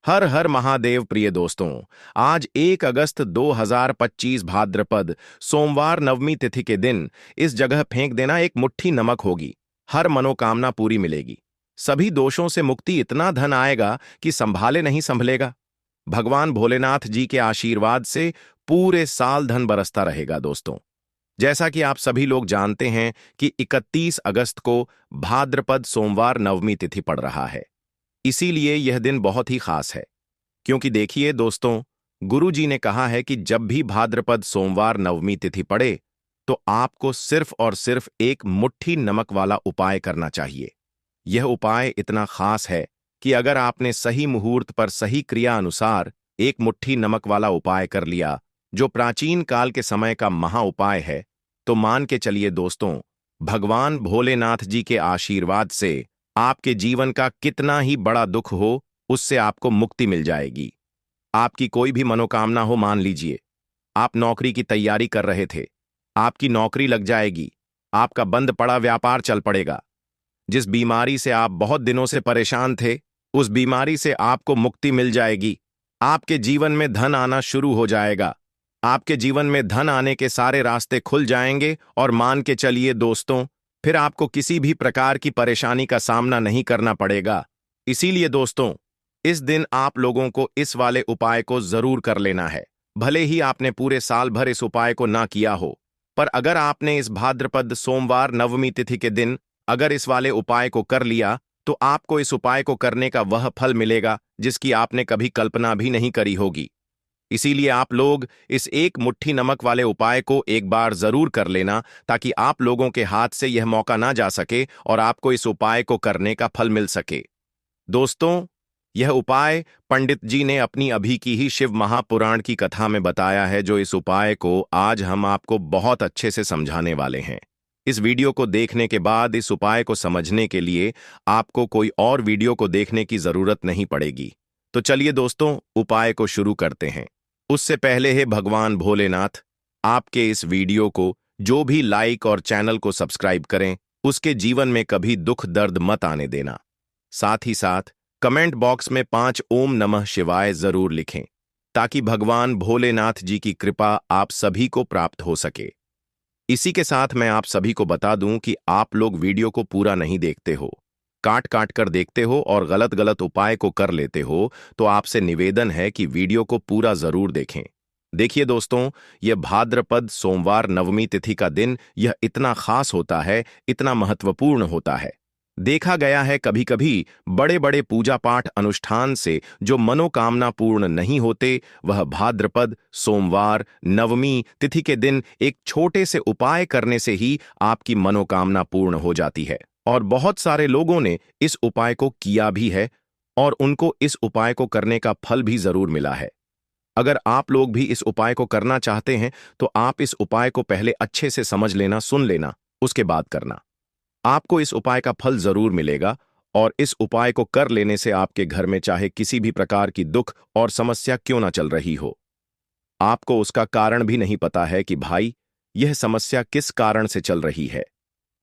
हर हर महादेव प्रिय दोस्तों। आज 1 अगस्त 2025 भाद्रपद सोमवार नवमी तिथि के दिन इस जगह फेंक देना एक मुट्ठी नमक होगी। हर मनोकामना पूरी मिलेगी। सभी दोषों से मुक्ति, इतना धन आएगा कि संभाले नहीं संभलेगा। भगवान भोलेनाथ जी के आशीर्वाद से पूरे साल धन बरसता रहेगा दोस्तों। जैसा कि आप सभी लोग जानते हैं कि 31 अगस्त को भाद्रपद सोमवार नवमी तिथि पड़ रहा है। इसीलिए यह दिन बहुत ही खास है, क्योंकि देखिए दोस्तों, गुरु जी ने कहा है कि जब भी भाद्रपद सोमवार नवमी तिथि पड़े तो आपको सिर्फ और सिर्फ एक मुट्ठी नमक वाला उपाय करना चाहिए। यह उपाय इतना खास है कि अगर आपने सही मुहूर्त पर सही क्रिया अनुसार एक मुट्ठी नमक वाला उपाय कर लिया, जो प्राचीन काल के समय का महा उपाय है, तो मान के चलिए दोस्तों, भगवान भोलेनाथ जी के आशीर्वाद से आपके जीवन का कितना ही बड़ा दुख हो, उससे आपको मुक्ति मिल जाएगी। आपकी कोई भी मनोकामना हो, मान लीजिए आप नौकरी की तैयारी कर रहे थे, आपकी नौकरी लग जाएगी, आपका बंद पड़ा व्यापार चल पड़ेगा। जिस बीमारी से आप बहुत दिनों से परेशान थे, उस बीमारी से आपको मुक्ति मिल जाएगी। आपके जीवन में धन आना शुरू हो जाएगा। आपके जीवन में धन आने के सारे रास्ते खुल जाएंगे और मान के चलिए दोस्तों, फिर आपको किसी भी प्रकार की परेशानी का सामना नहीं करना पड़ेगा। इसीलिए दोस्तों, इस दिन आप लोगों को इस वाले उपाय को जरूर कर लेना है। भले ही आपने पूरे साल भर इस उपाय को ना किया हो, पर अगर आपने इस भाद्रपद सोमवार नवमी तिथि के दिन अगर इस वाले उपाय को कर लिया, तो आपको इस उपाय को करने का वह फल मिलेगा जिसकी आपने कभी कल्पना भी नहीं करी होगी। इसीलिए आप लोग इस एक मुट्ठी नमक वाले उपाय को एक बार जरूर कर लेना, ताकि आप लोगों के हाथ से यह मौका ना जा सके और आपको इस उपाय को करने का फल मिल सके। दोस्तों, यह उपाय पंडित जी ने अपनी अभी की ही शिव महापुराण की कथा में बताया है, जो इस उपाय को आज हम आपको बहुत अच्छे से समझाने वाले हैं। इस वीडियो को देखने के बाद इस उपाय को समझने के लिए आपको कोई और वीडियो को देखने की जरूरत नहीं पड़ेगी। तो चलिए दोस्तों, उपाय को शुरू करते हैं। उससे पहले है भगवान भोलेनाथ, आपके इस वीडियो को जो भी लाइक और चैनल को सब्सक्राइब करें, उसके जीवन में कभी दुख दर्द मत आने देना। साथ ही साथ कमेंट बॉक्स में 5 ओम नमः शिवाय जरूर लिखें, ताकि भगवान भोलेनाथ जी की कृपा आप सभी को प्राप्त हो सके। इसी के साथ मैं आप सभी को बता दूं कि आप लोग वीडियो को पूरा नहीं देखते हो, काट काट कर देखते हो और गलत गलत उपाय को कर लेते हो, तो आपसे निवेदन है कि वीडियो को पूरा जरूर देखें। देखिए दोस्तों, यह भाद्रपद सोमवार नवमी तिथि का दिन यह इतना खास होता है, इतना महत्वपूर्ण होता है। देखा गया है कभी कभी बड़े बड़े पूजा पाठ अनुष्ठान से जो मनोकामना पूर्ण नहीं होते, वह भाद्रपद सोमवार नवमी तिथि के दिन एक छोटे से उपाय करने से ही आपकी मनोकामना पूर्ण हो जाती है। और बहुत सारे लोगों ने इस उपाय को किया भी है और उनको इस उपाय को करने का फल भी जरूर मिला है। अगर आप लोग भी इस उपाय को करना चाहते हैं, तो आप इस उपाय को पहले अच्छे से समझ लेना, सुन लेना, उसके बाद करना। आपको इस उपाय का फल जरूर मिलेगा और इस उपाय को कर लेने से आपके घर में चाहे किसी भी प्रकार की दुख और समस्या क्यों ना चल रही हो, आपको उसका कारण भी नहीं पता है कि भाई यह समस्या किस कारण से चल रही है।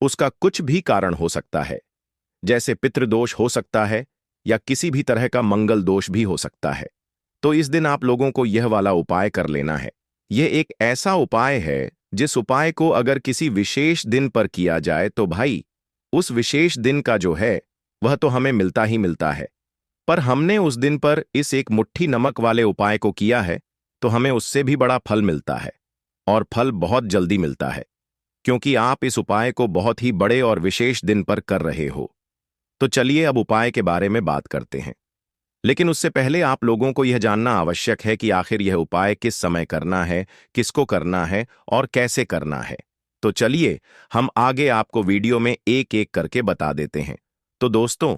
उसका कुछ भी कारण हो सकता है, जैसे पितृदोष हो सकता है या किसी भी तरह का मंगल दोष भी हो सकता है। तो इस दिन आप लोगों को यह वाला उपाय कर लेना है। यह एक ऐसा उपाय है जिस उपाय को अगर किसी विशेष दिन पर किया जाए, तो भाई उस विशेष दिन का जो है वह तो हमें मिलता ही मिलता है। पर हमने उस दिन पर इस एक मुट्ठी नमक वाले उपाय को किया है, तो हमें उससे भी बड़ा फल मिलता है, और फल बहुत जल्दी मिलता है, क्योंकि आप इस उपाय को बहुत ही बड़े और विशेष दिन पर कर रहे हो। तो चलिए अब उपाय के बारे में बात करते हैं। लेकिन उससे पहले आप लोगों को यह जानना आवश्यक है कि आखिर यह उपाय किस समय करना है, किसको करना है और कैसे करना है। तो चलिए हम आगे आपको वीडियो में एक एक करके बता देते हैं। तो दोस्तों,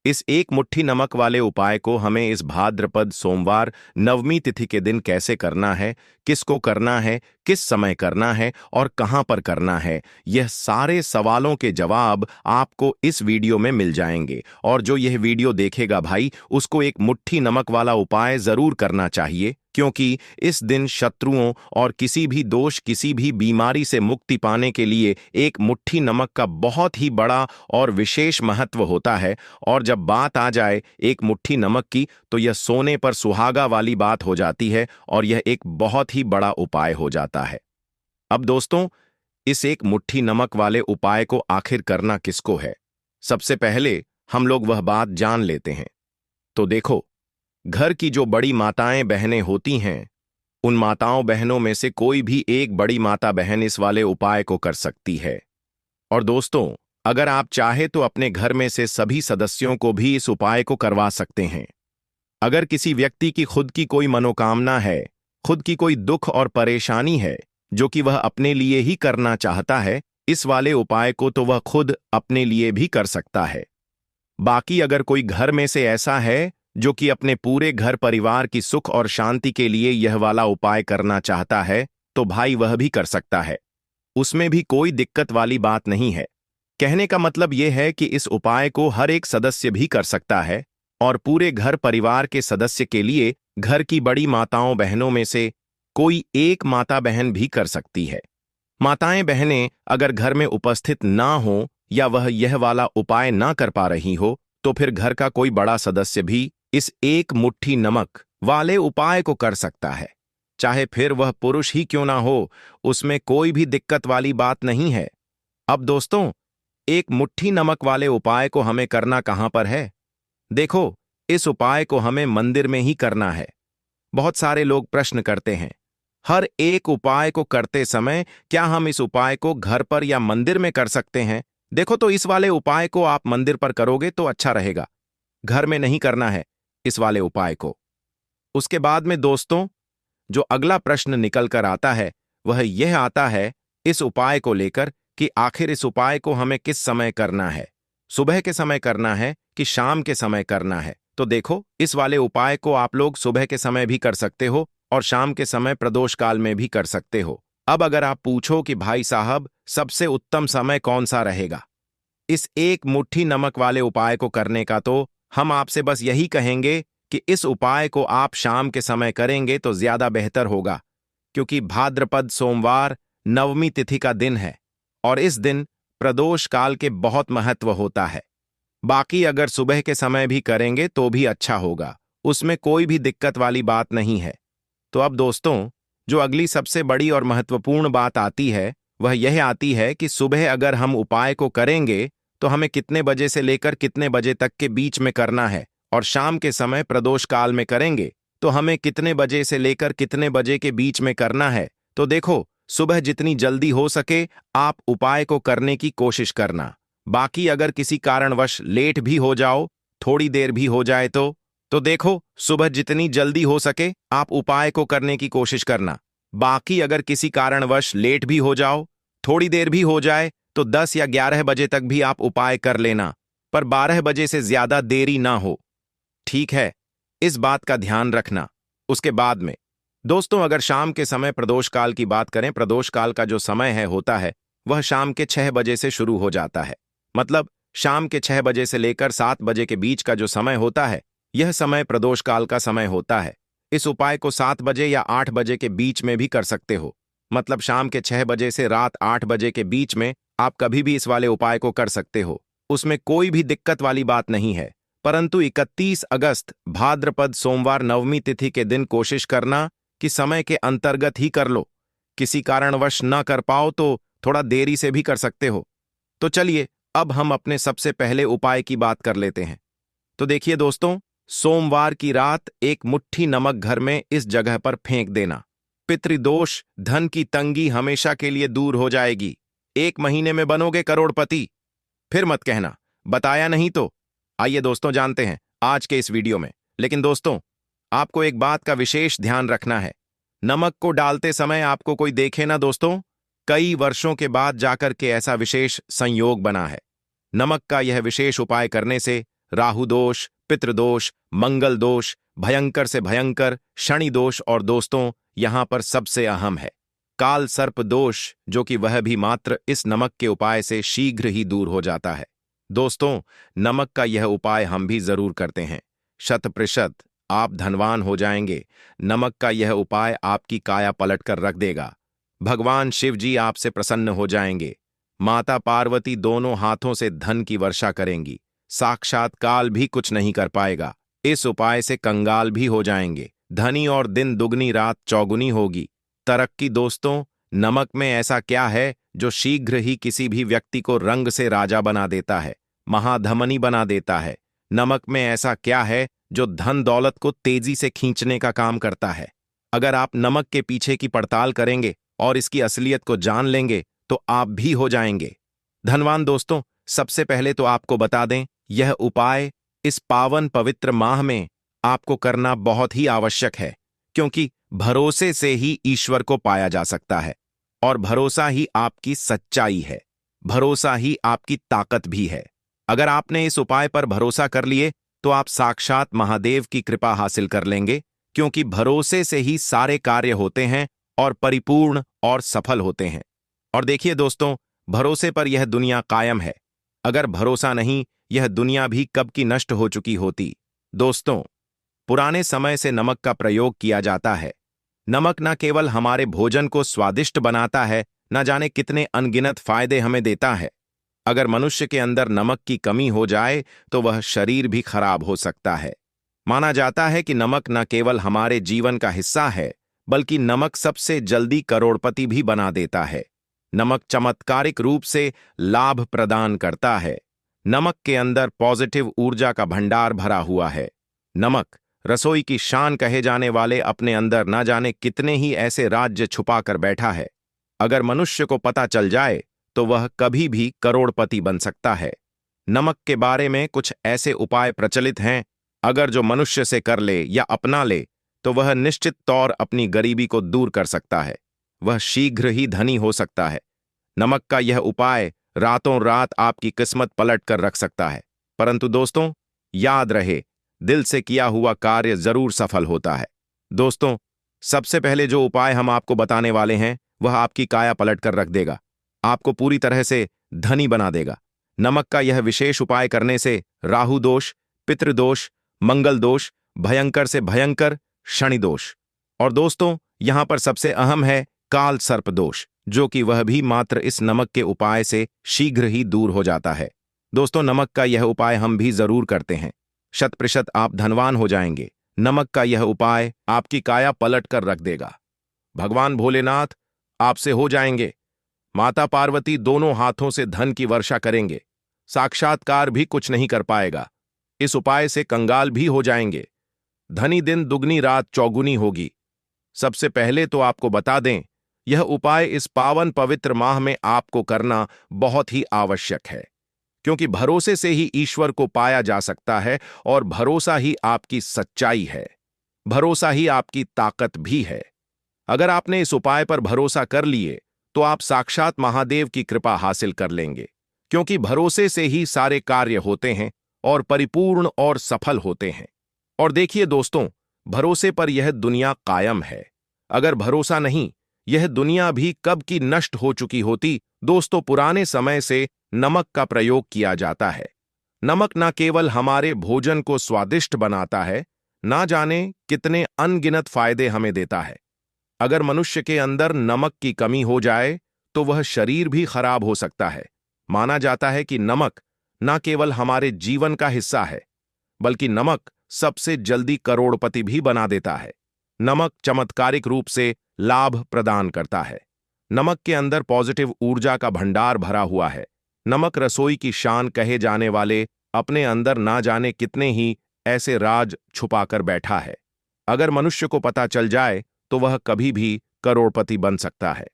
इस एक मुट्ठी नमक वाले उपाय को हमें इस भाद्रपद सोमवार नवमी तिथि के दिन कैसे करना है, किसको करना है, किस समय करना है और कहां पर करना है, यह सारे सवालों के जवाब आपको इस वीडियो में मिल जाएंगे। और जो यह वीडियो देखेगा भाई, उसको एक मुट्ठी नमक वाला उपाय जरूर करना चाहिए, क्योंकि इस दिन शत्रुओं और किसी भी दोष, किसी भी बीमारी से मुक्ति पाने के लिए एक मुट्ठी नमक का बहुत ही बड़ा और विशेष महत्व होता है। और जब बात आ जाए एक मुट्ठी नमक की, तो यह सोने पर सुहागा वाली बात हो जाती है और यह एक बहुत ही बड़ा उपाय हो जाता है। अब दोस्तों, इस एक मुट्ठी नमक वाले उपाय को आखिर करना किसको है, सबसे पहले हम लोग वह बात जान लेते हैं। तो देखो, घर की जो बड़ी माताएं बहनें होती हैं, उन माताओं बहनों में से कोई भी एक बड़ी माता बहन इस वाले उपाय को कर सकती है। और दोस्तों, अगर आप चाहे तो अपने घर में से सभी सदस्यों को भी इस उपाय को करवा सकते हैं। अगर किसी व्यक्ति की खुद की कोई मनोकामना है, खुद की कोई दुख और परेशानी है जो कि वह अपने लिए ही करना चाहता है, इस वाले उपाय को तो वह खुद अपने लिए भी कर सकता है। बाकी अगर कोई घर में से ऐसा है जो कि अपने पूरे घर परिवार की सुख और शांति के लिए यह वाला उपाय करना चाहता है, तो भाई वह भी कर सकता है। उसमें भी कोई दिक्कत वाली बात नहीं है। कहने का मतलब यह है कि इस उपाय को हर एक सदस्य भी कर सकता है और पूरे घर परिवार के सदस्य के लिए घर की बड़ी माताओं बहनों में से कोई एक माता बहन भी कर सकती है। माताएं बहनें अगर घर में उपस्थित ना हो या वह यह वाला उपाय ना कर पा रही हो, तो फिर घर का कोई बड़ा सदस्य भी इस एक मुट्ठी नमक वाले उपाय को कर सकता है। चाहे फिर वह पुरुष ही क्यों ना हो, उसमें कोई भी दिक्कत वाली बात नहीं है। अब दोस्तों, एक मुट्ठी नमक वाले उपाय को हमें करना कहां पर है? देखो, इस उपाय को हमें मंदिर में ही करना है। बहुत सारे लोग प्रश्न करते हैं, हर एक उपाय को करते समय क्या हम इस उपाय को घर पर या मंदिर में कर सकते हैं? देखो, तो इस वाले उपाय को आप मंदिर पर करोगे तो अच्छा रहेगा, घर में नहीं करना है इस वाले उपाय को। उसके बाद में दोस्तों, जो अगला प्रश्न निकल कर आता है वह यह आता है इस उपाय को लेकर कि आखिर इस उपाय को हमें किस समय करना है, सुबह के समय करना है कि शाम के समय करना है? तो देखो, इस वाले उपाय को आप लोग सुबह के समय भी कर सकते हो और शाम के समय प्रदोष काल में भी कर सकते हो। अब अगर आप पूछो कि भाई साहब सबसे उत्तम समय कौन सा रहेगा इस एक मुट्ठी नमक वाले उपाय को करने का, तो हम आपसे बस यही कहेंगे कि इस उपाय को आप शाम के समय करेंगे तो ज्यादा बेहतर होगा, क्योंकि भाद्रपद सोमवार नवमी तिथि का दिन है और इस दिन प्रदोष काल के बहुत महत्व होता है। बाकी अगर सुबह के समय भी करेंगे तो भी अच्छा होगा, उसमें कोई भी दिक्कत वाली बात नहीं है। तो अब दोस्तों, जो अगली सबसे बड़ी और महत्वपूर्ण बात आती है वह यह आती है कि सुबह अगर हम उपाय को करेंगे तो हमें कितने बजे से लेकर कितने बजे तक के बीच में करना है, और शाम के समय प्रदोष काल में करेंगे तो हमें कितने बजे से लेकर कितने बजे के बीच में करना है। तो देखो, सुबह जितनी जल्दी हो सके आप उपाय को करने की कोशिश करना। बाकी अगर किसी कारणवश लेट भी हो जाओ, थोड़ी देर भी हो जाए तो देखो, सुबह जितनी जल्दी हो सके आप उपाय को करने की कोशिश करना। बाकी अगर किसी कारणवश लेट भी हो जाओ, थोड़ी देर भी हो जाए, तो 10 या 11 बजे तक भी आप उपाय कर लेना, पर 12 बजे से ज्यादा देरी ना हो। ठीक है, इस बात का ध्यान रखना। उसके बाद में दोस्तों, अगर शाम के समय प्रदोष काल की बात करें, प्रदोष काल का जो समय है होता है वह शाम के 6 बजे से शुरू हो जाता है। मतलब शाम के 6 बजे से लेकर 7 बजे के बीच का जो समय होता है, यह समय प्रदोष काल का समय होता है। इस उपाय को 7 बजे या 8 बजे के बीच में भी कर सकते हो। मतलब शाम के 6 बजे से रात 8 बजे के बीच में आप कभी भी इस वाले उपाय को कर सकते हो, उसमें कोई भी दिक्कत वाली बात नहीं है। परंतु 31 अगस्त भाद्रपद सोमवार नवमी तिथि के दिन कोशिश करना कि समय के अंतर्गत ही कर लो। किसी कारणवश न कर पाओ तो थोड़ा देरी से भी कर सकते हो। तो चलिए, अब हम अपने सबसे पहले उपाय की बात कर लेते हैं। तो देखिए दोस्तों, सोमवार की रात एक मुट्ठी नमक घर में इस जगह पर फेंक देना। पितृदोष, धन की तंगी हमेशा के लिए दूर हो जाएगी। 1 महीने में बनोगे करोड़पति। फिर मत कहना बताया नहीं तो। आइए दोस्तों, जानते हैं आज के इस वीडियो में। लेकिन दोस्तों, आपको एक बात का विशेष ध्यान रखना है। नमक को डालते समय आपको कोई देखे ना दोस्तों। कई वर्षों के बाद जाकर के ऐसा विशेष संयोग बना है। नमक का यह विशेष उपाय करने से राहु दोष, पितृदोष, मंगल दोष, भयंकर से भयंकर शनि दोष और दोस्तों यहां पर सबसे अहम है काल सर्प दोष, जो कि वह भी मात्र इस नमक के उपाय से शीघ्र ही दूर हो जाता है। दोस्तों, नमक का यह उपाय हम भी जरूर करते हैं, 100%। आप धनवान हो जाएंगे। नमक का यह उपाय आपकी काया पलट कर रख देगा। भगवान शिव जी आपसे प्रसन्न हो जाएंगे। माता पार्वती दोनों हाथों से धन की वर्षा करेंगी। साक्षात काल भी कुछ नहीं कर पाएगा। इस उपाय से कंगाल भी हो जाएंगे। धनी और दिन दुगनी रात चौगुनी होगी। तरक्की दोस्तों, नमक में ऐसा क्या है जो शीघ्र ही किसी भी व्यक्ति को रंग से राजा बना देता है, महाधमनी बना देता है? नमक में ऐसा क्या है जो धन दौलत को तेजी से खींचने का काम करता है? अगर आप नमक के पीछे की पड़ताल करेंगे और इसकी असलियत को जान लेंगे तो आप भी हो जाएंगे धनवान। दोस्तों, सबसे पहले तो आपको बता दें, यह उपाय इस पावन पवित्र माह में आपको करना बहुत ही आवश्यक है, क्योंकि भरोसे से ही ईश्वर को पाया जा सकता है और भरोसा ही आपकी सच्चाई है, भरोसा ही आपकी ताकत भी है। अगर आपने इस उपाय पर भरोसा कर लिए तो आप साक्षात महादेव की कृपा हासिल कर लेंगे, क्योंकि भरोसे से ही सारे कार्य होते हैं और परिपूर्ण और सफल होते हैं। और देखिए दोस्तों, भरोसे पर यह दुनिया कायम है। अगर भरोसा नहीं, यह दुनिया भी कब की नष्ट हो चुकी होती। दोस्तों, पुराने समय से नमक का प्रयोग किया जाता है। नमक न केवल हमारे भोजन को स्वादिष्ट बनाता है, न जाने कितने अनगिनत फायदे हमें देता है। अगर मनुष्य के अंदर नमक की कमी हो जाए तो वह शरीर भी खराब हो सकता है। माना जाता है कि नमक न केवल हमारे जीवन का हिस्सा है, बल्कि नमक सबसे जल्दी करोड़पति भी बना देता है। नमक चमत्कारिक रूप से लाभ प्रदान करता है। नमक के अंदर पॉजिटिव ऊर्जा का भंडार भरा हुआ है। नमक रसोई की शान कहे जाने वाले अपने अंदर न जाने कितने ही ऐसे राज्य छुपा कर बैठा है। अगर मनुष्य को पता चल जाए तो वह कभी भी करोड़पति बन सकता है। नमक के बारे में कुछ ऐसे उपाय प्रचलित हैं, अगर जो मनुष्य से कर ले या अपना ले तो वह निश्चित तौर अपनी गरीबी को दूर कर सकता है। वह शीघ्र ही धनी हो सकता है। नमक का यह उपाय रातों रात आपकी किस्मत पलट कर रख सकता है। परंतु दोस्तों, याद रहे, दिल से किया हुआ कार्य जरूर सफल होता है। दोस्तों, सबसे पहले जो उपाय हम आपको बताने वाले हैं वह आपकी काया पलट कर रख देगा, आपको पूरी तरह से धनी बना देगा। नमक का यह विशेष उपाय करने से राहु दोष, पितृदोष, मंगल दोष, भयंकर से भयंकर शनि दोष, और दोस्तों यहां पर सबसे अहम है काल सर्प दोष, जो कि वह भी मात्र इस नमक के उपाय से शीघ्र ही दूर हो जाता है। दोस्तों, नमक का यह उपाय हम भी जरूर करते हैं। 100% आप धनवान हो जाएंगे। नमक का यह उपाय आपकी काया पलट कर रख देगा। भगवान भोलेनाथ आपसे हो जाएंगे। माता पार्वती दोनों हाथों से धन की वर्षा करेंगे। साक्षात्कार भी कुछ नहीं कर पाएगा। इस उपाय से कंगाल भी हो जाएंगे। धनी दिन दुगनी रात चौगुनी होगी। सबसे पहले तो आपको बता दें, यह उपाय इस पावन पवित्र माह में आपको करना बहुत ही आवश्यक है, क्योंकि भरोसे से ही ईश्वर को पाया जा सकता है और भरोसा ही आपकी सच्चाई है, भरोसा ही आपकी ताकत भी है। अगर आपने इस उपाय पर भरोसा कर लिए तो आप साक्षात महादेव की कृपा हासिल कर लेंगे, क्योंकि भरोसे से ही सारे कार्य होते हैं और परिपूर्ण और सफल होते हैं। और देखिए दोस्तों, भरोसे पर यह दुनिया कायम है। अगर भरोसा नहीं, यह दुनिया भी कब की नष्ट हो चुकी होती। दोस्तों, पुराने समय से नमक का प्रयोग किया जाता है। नमक न केवल हमारे भोजन को स्वादिष्ट बनाता है, ना जाने कितने अनगिनत फायदे हमें देता है। अगर मनुष्य के अंदर नमक की कमी हो जाए तो वह शरीर भी खराब हो सकता है। माना जाता है कि नमक न केवल हमारे जीवन का हिस्सा है, बल्कि नमक सबसे जल्दी करोड़पति भी बना देता है। नमक चमत्कारिक रूप से लाभ प्रदान करता है। नमक के अंदर पॉजिटिव ऊर्जा का भंडार भरा हुआ है। नमक रसोई की शान कहे जाने वाले अपने अंदर ना जाने कितने ही ऐसे राज छुपाकर बैठा है। अगर मनुष्य को पता चल जाए तो वह कभी भी करोड़पति बन सकता है।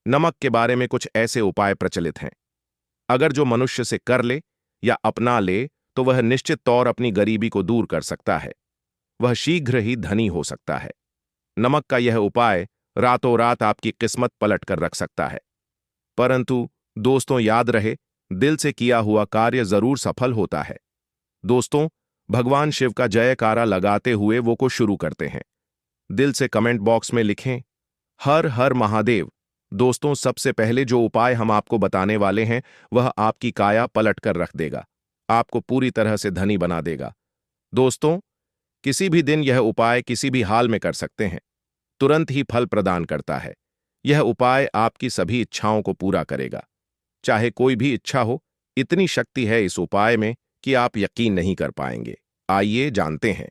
नमक के बारे में कुछ ऐसे उपाय प्रचलित हैं, अगर जो मनुष्य से कर ले या अपना ले तो वह निश्चित तौर अपनी गरीबी को दूर कर सकता है। वह शीघ्र ही धनी हो सकता है। नमक का यह उपाय रातों रात आपकी किस्मत पलट कर रख सकता है। परंतु दोस्तों, याद रहे, दिल से किया हुआ कार्य जरूर सफल होता है। दोस्तों, भगवान शिव का जयकारा लगाते हुए वो को शुरू करते हैं। दिल से कमेंट बॉक्स में लिखें हर हर महादेव। दोस्तों, सबसे पहले जो उपाय हम आपको बताने वाले हैं वह आपकी काया पलट कर रख देगा, आपको पूरी तरह से धनी बना देगा। दोस्तों, किसी भी दिन यह उपाय किसी भी हाल में कर सकते हैं, तुरंत ही फल प्रदान करता है। यह उपाय आपकी सभी इच्छाओं को पूरा करेगा, चाहे कोई भी इच्छा हो। इतनी शक्ति है इस उपाय में कि आप यकीन नहीं कर पाएंगे। आइए जानते हैं।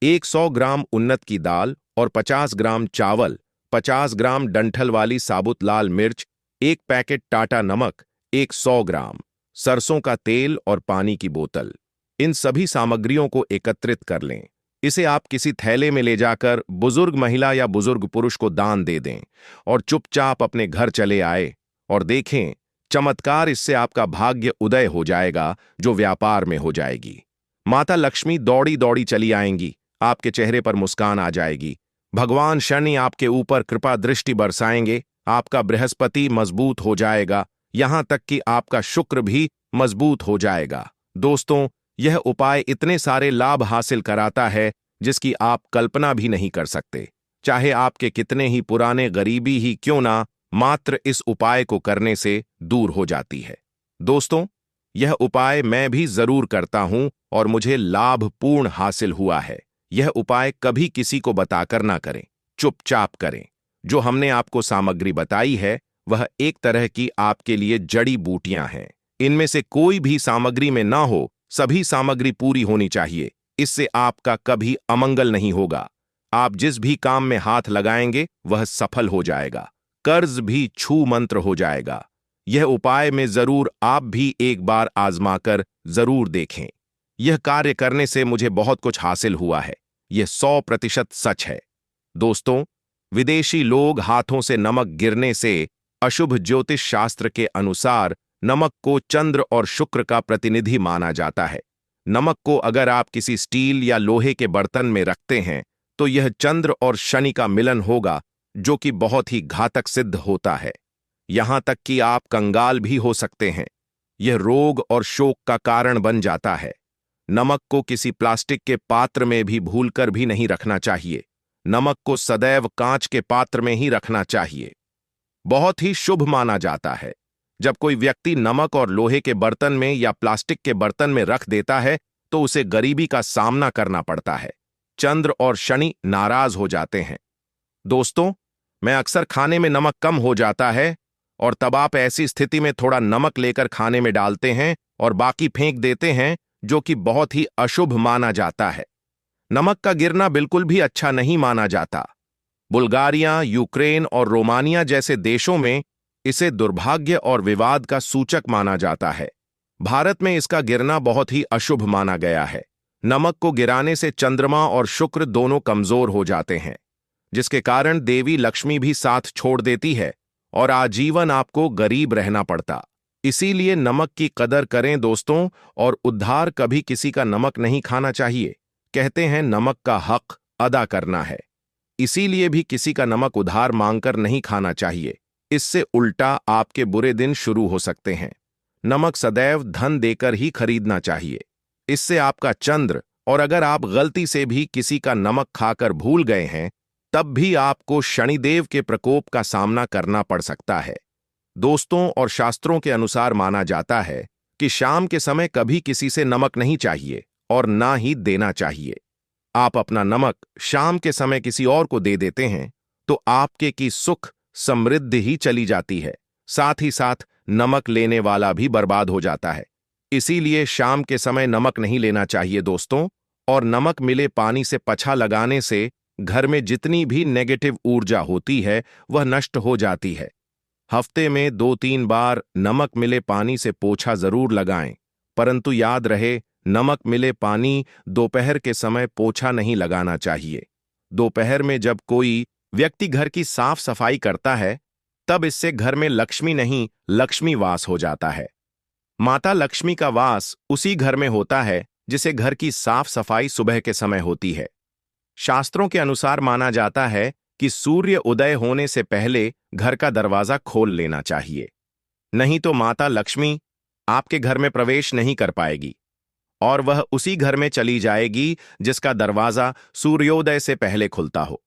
100 ग्राम उन्नत की दाल और 50 ग्राम चावल, 50 ग्राम डंठल वाली साबुत लाल मिर्च, एक पैकेट टाटा नमक, 100 ग्राम सरसों का तेल और पानी की बोतल। इन सभी सामग्रियों को एकत्रित कर लें। इसे आप किसी थैले में ले जाकर बुजुर्ग महिला या बुजुर्ग पुरुष को दान दे दें और चुपचाप अपने घर चले आए और देखें चमत्कार। इससे आपका भाग्य उदय हो जाएगा, जो व्यापार में हो जाएगी। माता लक्ष्मी दौड़ी दौड़ी चली आएंगी, आपके चेहरे पर मुस्कान आ जाएगी। भगवान शनि आपके ऊपर कृपा दृष्टि बरसाएंगे, आपका बृहस्पति मजबूत हो जाएगा, यहां तक कि आपका शुक्र भी मजबूत हो जाएगा। दोस्तों, यह उपाय इतने सारे लाभ हासिल कराता है जिसकी आप कल्पना भी नहीं कर सकते। चाहे आपके कितने ही पुराने गरीबी ही क्यों ना, मात्र इस उपाय को करने से दूर हो जाती है। दोस्तों, यह उपाय मैं भी जरूर करता हूं और मुझे लाभपूर्ण हासिल हुआ है। यह उपाय कभी किसी को बताकर ना करें, चुपचाप करें। जो हमने आपको सामग्री बताई है वह एक तरह की आपके लिए जड़ी बूटियां हैं। इनमें से कोई भी सामग्री में ना हो, सभी सामग्री पूरी होनी चाहिए। इससे आपका कभी अमंगल नहीं होगा। आप जिस भी काम में हाथ लगाएंगे वह सफल हो जाएगा, कर्ज भी छू मंत्र हो जाएगा। यह उपाय में जरूर आप भी एक बार आजमाकर जरूर देखें। यह कार्य करने से मुझे बहुत कुछ हासिल हुआ है, यह 100% सच है। दोस्तों, विदेशी लोग हाथों से नमक गिरने से अशुभ ज्योतिष शास्त्र के अनुसार नमक को चंद्र और शुक्र का प्रतिनिधि माना जाता है। नमक को अगर आप किसी स्टील या लोहे के बर्तन में रखते हैं तो यह चंद्र और शनि का मिलन होगा, जो कि बहुत ही घातक सिद्ध होता है। यहां तक कि आप कंगाल भी हो सकते हैं। यह रोग और शोक का कारण बन जाता है। नमक को किसी प्लास्टिक के पात्र में भी भूलकर भी नहीं रखना चाहिए। नमक को सदैव कांच के पात्र में ही रखना चाहिए। बहुत ही शुभ माना जाता है। जब कोई व्यक्ति नमक और लोहे के बर्तन में या प्लास्टिक के बर्तन में रख देता है तो उसे गरीबी का सामना करना पड़ता है। चंद्र और शनि नाराज हो जाते हैं। दोस्तों, मैं अक्सर खाने में नमक कम हो जाता है और तब आप ऐसी स्थिति में थोड़ा नमक लेकर खाने में डालते हैं और बाकी फेंक देते हैं, जो कि बहुत ही अशुभ माना जाता है। नमक का गिरना बिल्कुल भी अच्छा नहीं माना जाता। बुल्गारिया, यूक्रेन और रोमानिया जैसे देशों में इसे दुर्भाग्य और विवाद का सूचक माना जाता है। भारत में इसका गिरना बहुत ही अशुभ माना गया है। नमक को गिराने से चंद्रमा और शुक्र दोनों कमजोर हो जाते हैं, जिसके कारण देवी लक्ष्मी भी साथ छोड़ देती है और आजीवन आपको गरीब रहना पड़ता। इसीलिए नमक की कदर करें दोस्तों, और उद्धार कभी किसी का नमक नहीं खाना चाहिए। कहते हैं नमक का हक अदा करना है, इसीलिए भी किसी का नमक उधार मांगकर नहीं खाना चाहिए। इससे उल्टा आपके बुरे दिन शुरू हो सकते हैं। नमक सदैव धन देकर ही खरीदना चाहिए, इससे आपका चंद्र, और अगर आप गलती से भी किसी का नमक खाकर भूल गए हैं तब भी आपको शनिदेव के प्रकोप का सामना करना पड़ सकता है। दोस्तों, और शास्त्रों के अनुसार माना जाता है कि शाम के समय कभी किसी से नमक नहीं चाहिए और ना ही देना चाहिए। आप अपना नमक शाम के समय किसी और को दे देते हैं तो आपके की सुख समृद्धि ही चली जाती है, साथ ही साथ नमक लेने वाला भी बर्बाद हो जाता है। इसीलिए शाम के समय नमक नहीं लेना चाहिए दोस्तों। और नमक मिले पानी से पछा लगाने से घर में जितनी भी नेगेटिव ऊर्जा होती है वह नष्ट हो जाती है। हफ्ते में 2-3 बार नमक मिले पानी से पोछा जरूर लगाएं, परंतु याद रहे नमक मिले पानी दोपहर के समय पोछा नहीं लगाना चाहिए। दोपहर में जब कोई व्यक्ति घर की साफ सफाई करता है तब इससे घर में लक्ष्मी नहीं लक्ष्मी वास हो जाता है। माता लक्ष्मी का वास उसी घर में होता है जिसे घर की साफ सफाई सुबह के समय होती है। शास्त्रों के अनुसार माना जाता है कि सूर्य उदय होने से पहले घर का दरवाजा खोल लेना चाहिए, नहीं तो माता लक्ष्मी आपके घर में प्रवेश नहीं कर पाएगी और वह उसी घर में चली जाएगी जिसका दरवाजा सूर्योदय से पहले खुलता हो।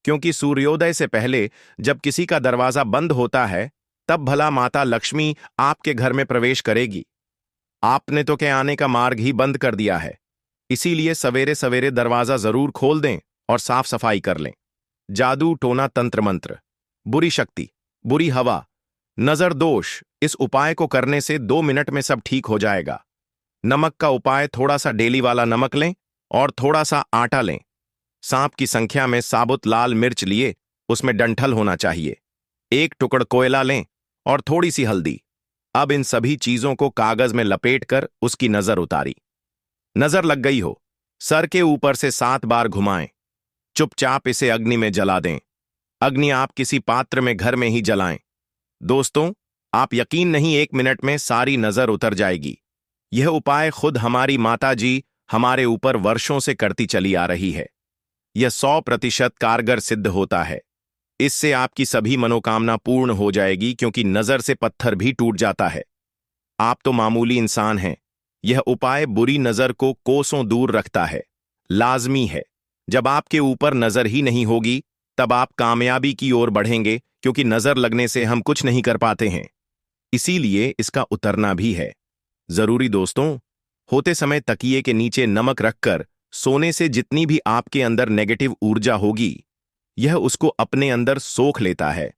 क्योंकि सूर्योदय से पहले जब किसी का दरवाजा बंद होता है तब भला माता लक्ष्मी आपके घर में प्रवेश करेगी। आपने तो के आने का मार्ग ही बंद कर दिया है। इसीलिए सवेरे सवेरे दरवाजा जरूर खोल दें और साफ सफाई कर लें। जादू टोना तंत्र मंत्र, बुरी शक्ति, बुरी हवा, नजर दोष, इस उपाय को करने से 2 मिनट में सब ठीक हो जाएगा। नमक का उपाय, थोड़ा सा डेली वाला नमक लें और थोड़ा सा आटा लें। सांप की संख्या में साबुत लाल मिर्च लिए, उसमें डंठल होना चाहिए। 1 टुकड़ कोयला लें और थोड़ी सी हल्दी। अब इन सभी चीजों को कागज में लपेटकर उसकी नजर उतारी। नजर लग गई हो, सर के ऊपर से 7 बार घुमाएं। चुपचाप इसे अग्नि में जला दें। अग्नि आप किसी पात्र में घर में ही जलाएं। दोस्तों, आप यकीन नहीं, 1 मिनट में सारी नजर उतर जाएगी। यह उपाय खुद हमारी माता जी हमारे ऊपर वर्षों से करती चली आ रही है। यह 100% कारगर सिद्ध होता है। इससे आपकी सभी मनोकामना पूर्ण हो जाएगी, क्योंकि नजर से पत्थर भी टूट जाता है। आप तो मामूली इंसान हैं। यह उपाय बुरी नजर को कोसों दूर रखता है। लाजमी है। जब आपके ऊपर नजर ही नहीं होगी, तब आप कामयाबी की ओर बढ़ेंगे, क्योंकि नजर लगने से हम कुछ नहीं कर पाते हैं। इसीलिए इसका उतरना भी है जरूरी। दोस्तों, होते समय तकिए के नीचे नमक रखकर सोने से जितनी भी आपके अंदर नेगेटिव ऊर्जा होगी, यह उसको अपने अंदर सोख लेता है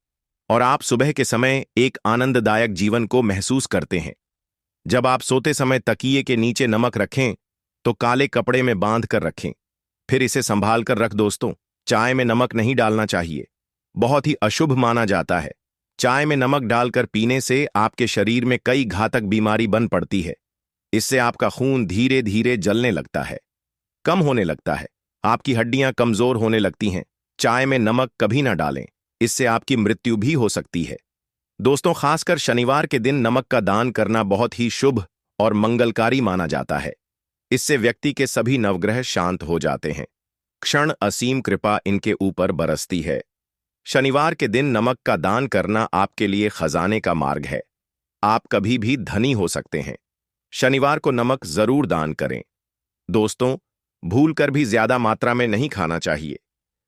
और आप सुबह के समय एक आनंददायक जीवन को महसूस करते हैं। जब आप सोते समय तकिए के नीचे नमक रखें तो काले कपड़े में बांध कर रखें, फिर इसे संभाल कर रख। दोस्तों, चाय में नमक नहीं डालना चाहिए, बहुत ही अशुभ माना जाता है। चाय में नमक डालकर पीने से आपके शरीर में कई घातक बीमारी बन पड़ती है। इससे आपका खून धीरे धीरे जलने लगता है, कम होने लगता है, आपकी हड्डियां कमजोर होने लगती हैं। चाय में नमक कभी ना डालें, इससे आपकी मृत्यु भी हो सकती है। दोस्तों, खासकर शनिवार के दिन नमक का दान करना बहुत ही शुभ और मंगलकारी माना जाता है। इससे व्यक्ति के सभी नवग्रह शांत हो जाते हैं। क्षण असीम कृपा इनके ऊपर बरसती है। शनिवार के दिन नमक का दान करना आपके लिए खजाने का मार्ग है। आप कभी भी धनी हो सकते हैं। शनिवार को नमक जरूर दान करें। दोस्तों, भूलकर भी ज्यादा मात्रा में नहीं खाना चाहिए।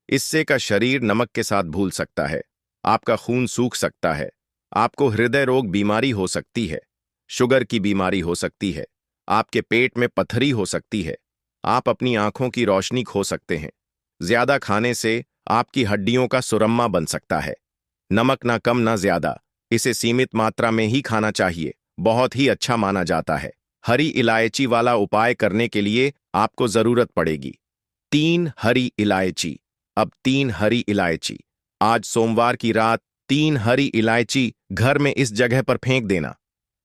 इससे का शरीर नमक के साथ भूल सकता है, आपका खून सूख सकता है, आपको हृदय रोग बीमारी हो सकती है, शुगर की बीमारी हो सकती है, आपके पेट में पथरी हो सकती है, आप अपनी आंखों की रोशनी खो सकते हैं। ज्यादा खाने से आपकी हड्डियों का सुरम्मा बन सकता है। नमक ना कम ना ज्यादा, इसे सीमित मात्रा में ही खाना चाहिए, बहुत ही अच्छा माना जाता है। हरी इलायची वाला उपाय करने के लिए आपको जरूरत पड़ेगी 3 हरी इलायची। अब 3 हरी इलायची, आज सोमवार की रात 3 हरी इलायची घर में इस जगह पर फेंक देना।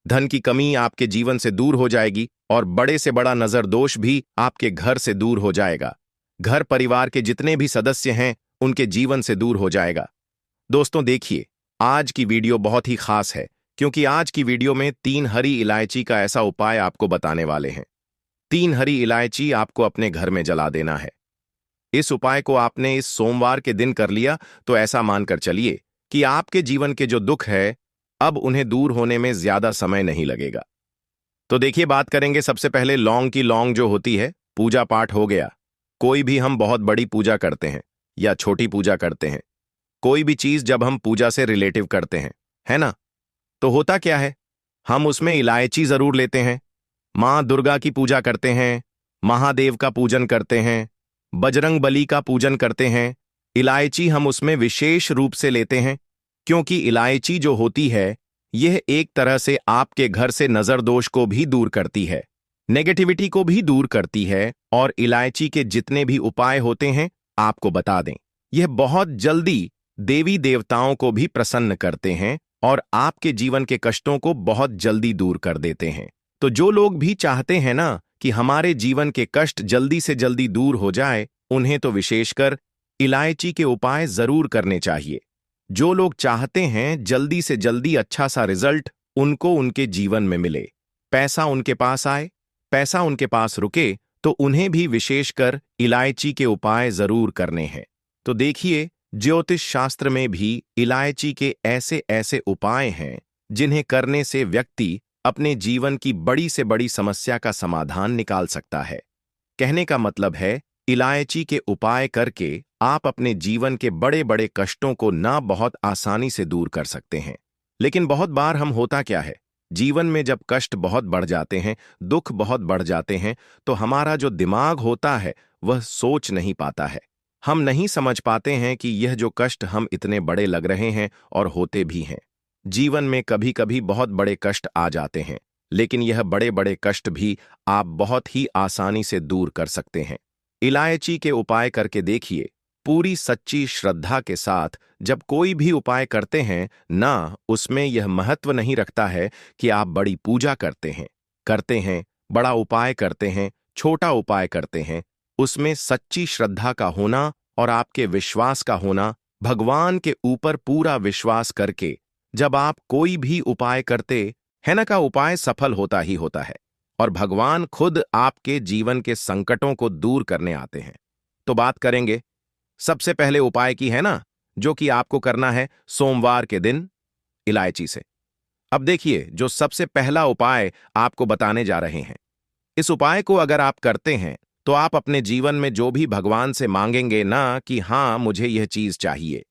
धन की कमी आपके जीवन से दूर हो जाएगी और बड़े से बड़ा नजर दोष भी आपके घर से दूर हो जाएगा। घर परिवार के जितने भी सदस्य हैं, उनके जीवन से दूर हो जाएगा। दोस्तों देखिए, आज की वीडियो बहुत ही खास है, क्योंकि आज की वीडियो में 3 हरी इलायची का ऐसा उपाय आपको बताने वाले हैं। 3 हरी इलायची आपको अपने घर में जला देना है। इस उपाय को आपने इस सोमवार के दिन कर लिया तो ऐसा मानकर चलिए कि आपके जीवन के जो दुख है, अब उन्हें दूर होने में ज्यादा समय नहीं लगेगा। तो देखिए, बात करेंगे सबसे पहले लौंग की। लौंग जो होती है, पूजा पाठ हो गया, कोई भी हम बहुत बड़ी पूजा करते हैं या छोटी पूजा करते हैं, कोई भी चीज जब हम पूजा से रिलेटिव करते हैं, है ना, तो होता क्या है, हम उसमें इलायची जरूर लेते हैं। मां दुर्गा की पूजा करते हैं, महादेव का पूजन करते हैं, बजरंग बली का पूजन करते हैं। इलायची हम उसमें विशेष रूप से लेते हैं, क्योंकि इलायची जो होती है, यह एक तरह से आपके घर से नजर दोष को भी दूर करती है, नेगेटिविटी को भी दूर करती है। और इलायची के जितने भी उपाय होते हैं, आपको बता दें, यह बहुत जल्दी देवी देवताओं को भी प्रसन्न करते हैं और आपके जीवन के कष्टों को बहुत जल्दी दूर कर देते हैं। तो जो लोग भी चाहते हैं ना कि हमारे जीवन के कष्ट जल्दी से जल्दी दूर हो जाए, उन्हें तो विशेषकर इलायची के उपाय जरूर करने चाहिए। जो लोग चाहते हैं जल्दी से जल्दी अच्छा सा रिजल्ट उनको उनके जीवन में मिले, पैसा उनके पास आए, पैसा उनके पास रुके, तो उन्हें भी विशेषकर इलायची के उपाय जरूर करने हैं। तो देखिए, ज्योतिष शास्त्र में भी इलायची के ऐसे ऐसे उपाय हैं जिन्हें करने से व्यक्ति अपने जीवन की बड़ी से बड़ी समस्या का समाधान निकाल सकता है। कहने का मतलब है, इलायची के उपाय करके आप अपने जीवन के बड़े बड़े कष्टों को ना बहुत आसानी से दूर कर सकते हैं। लेकिन बहुत बार हम होता क्या है, जीवन में जब कष्ट बहुत बढ़ जाते हैं, दुख बहुत बढ़ जाते हैं, तो हमारा जो दिमाग होता है वह सोच नहीं पाता है। हम नहीं समझ पाते हैं कि यह जो कष्ट हम इतने बड़े लग रहे हैं और होते भी हैं। जीवन में कभी कभी बहुत बड़े कष्ट आ जाते हैं, लेकिन यह बड़े बड़े कष्ट भी आप बहुत ही आसानी से दूर कर सकते हैं। इलायची के उपाय करके देखिए। पूरी सच्ची श्रद्धा के साथ जब कोई भी उपाय करते हैं ना, उसमें यह महत्व नहीं रखता है कि आप बड़ी पूजा करते हैं, बड़ा उपाय करते हैं, छोटा उपाय करते हैं। उसमें सच्ची श्रद्धा का होना और आपके विश्वास का होना, भगवान के ऊपर पूरा विश्वास करके जब आप कोई भी उपाय करते हैं ना, का उपाय सफल होता ही होता है और भगवान खुद आपके जीवन के संकटों को दूर करने आते हैं। तो बात करेंगे सबसे पहले उपाय की, है ना, जो कि आपको करना है सोमवार के दिन इलायची से। अब देखिए, जो सबसे पहला उपाय आपको बताने जा रहे हैं, इस उपाय को अगर आप करते हैं तो आप अपने जीवन में जो भी भगवान से मांगेंगे ना कि हाँ मुझे यह चीज चाहिए,